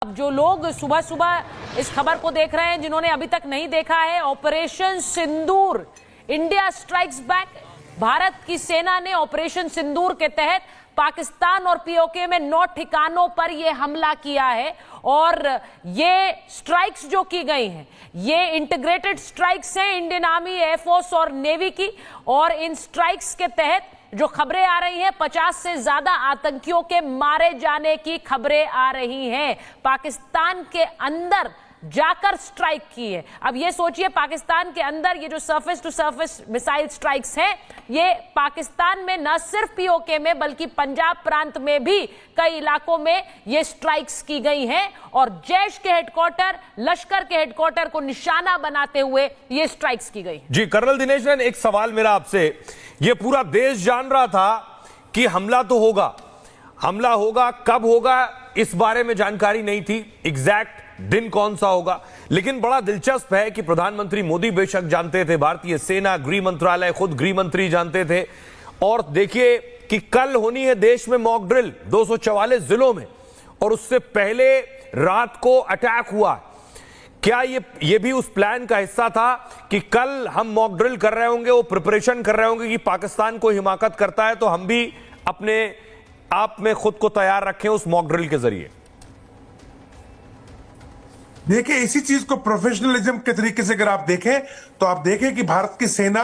अब जो लोग सुबह सुबह इस खबर को देख रहे हैं, जिन्होंने अभी तक नहीं देखा है, ऑपरेशन सिंदूर, इंडिया स्ट्राइक्स बैक। भारत की सेना ने ऑपरेशन सिंदूर के तहत पाकिस्तान और पीओके में 9 ठिकानों पर यह हमला किया है। और ये स्ट्राइक्स जो की गई हैं, ये इंटीग्रेटेड स्ट्राइक्स हैं इंडियन आर्मी, एयरफोर्स और नेवी की। और इन स्ट्राइक्स के तहत जो खबरें आ रही हैं, 50 से ज्यादा आतंकियों के मारे जाने की खबरें आ रही हैं। पाकिस्तान के अंदर जाकर स्ट्राइक की है। अब ये सोचिए, पाकिस्तान के अंदर ये जो surface to surface missile strikes हैं, ये पाकिस्तान में न सिर्फ पीओके में बल्कि पंजाब प्रांत में भी कई इलाकों में ये स्ट्राइक्स की गई हैं। और जैश के हेडक्वार्टर, लश्कर के हेडक्वार्टर को निशाना बनाते हुए ये स्ट्राइक्स की गई। जी कर्नल दिनेश, एक सवाल मेरा आपसे, ये पूरा देश जान रहा था कि हमला तो होगा, हमला होगा, कब होगा इस बारे में जानकारी नहीं थी, एग्जैक्ट दिन कौन सा होगा। लेकिन बड़ा दिलचस्प है कि प्रधानमंत्री मोदी बेशक जानते थे, भारतीय सेना, गृह मंत्रालय, खुद गृह मंत्री जानते थे। और देखिए कि कल होनी है देश में मॉक ड्रिल 244 जिलों में, और उससे पहले रात को अटैक हुआ। क्या ये भी उस प्लान का हिस्सा था कि कल हम मॉक ड्रिल कर रहे होंगे, वो प्रिपरेशन कर रहे होंगे कि पाकिस्तान को हिमाकत करता है तो हम भी अपने आप में खुद को तैयार रखें उस मॉक ड्रिल के जरिए? देखिए, इसी चीज को प्रोफेशनलिज्म के तरीके से अगर आप देखें तो आप देखें कि भारत की सेना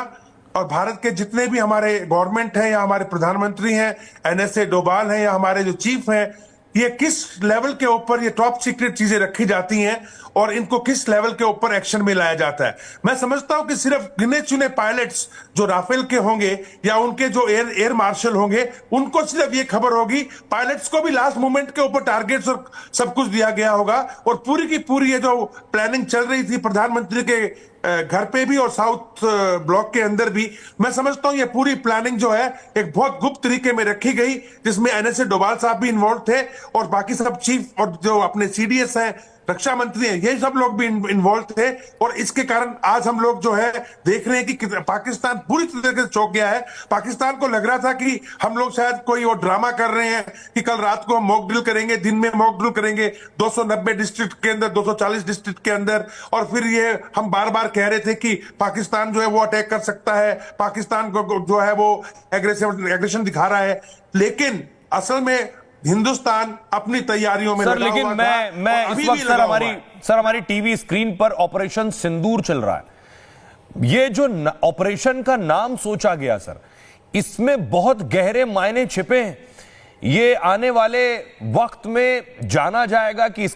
और भारत के जितने भी हमारे गवर्नमेंट हैं या हमारे प्रधानमंत्री हैं, एनएसए डोभाल हैं या हमारे जो चीफ हैं, ये किस लेवल के ऊपर ये टॉप सीक्रेट चीजें रखी जाती हैं और इनको किस लेवल के ऊपर एक्शन में लाया जाता है। मैं समझता हूं कि सिर्फ गिने चुने पायलट्स जो राफेल के होंगे या उनके जो एयर मार्शल होंगे, उनको सिर्फ ये खबर होगी। पायलट्स को भी लास्ट मोमेंट के ऊपर टारगेट्स और सब कुछ दिया गया होगा। और पूरी की पूरी ये जो प्लानिंग चल रही थी प्रधानमंत्री के घर पे भी और साउथ ब्लॉक के अंदर भी, मैं समझता हूं ये पूरी प्लानिंग जो है एक बहुत गुप्त तरीके में रखी गई, जिसमें एनएसए डोभाल साहब भी इन्वॉल्व थे और बाकी सब चीफ और जो अपने सीडीएस हैं, रक्षा मंत्री हैं, ये सब लोग भी इन्वॉल्व थे। और इसके कारण आज हम लोग जो है देख रहे हैं कि पाकिस्तान पूरी तरीके से चौंक गया है। पाकिस्तान को लग रहा था कि हम लोग शायद कोई और ड्रामा कर रहे हैं कि कल रात को हम मॉक ड्रिल करेंगे, दिन में मॉक ड्रिल करेंगे 290 डिस्ट्रिक्ट के अंदर, 240 डिस्ट्रिक्ट के अंदर, और फिर ये हम बार बार कह रहे थे कि पाकिस्तान जो है वो अटैक कर सकता है, पाकिस्तान को जो है वो एग्रेशन दिखा रहा है। लेकिन असल में हिंदुस्तान अपनी तैयारियों में सर, लेकिन मैं इस वक्त सर हमारी टीवी स्क्रीन पर ऑपरेशन सिंदूर चल रहा है। ये जो ऑपरेशन का नाम सोचा गया सर, इसमें बहुत गहरे मायने छिपे हैं। ये आने वाले वक्त में जाना जाएगा कि इसका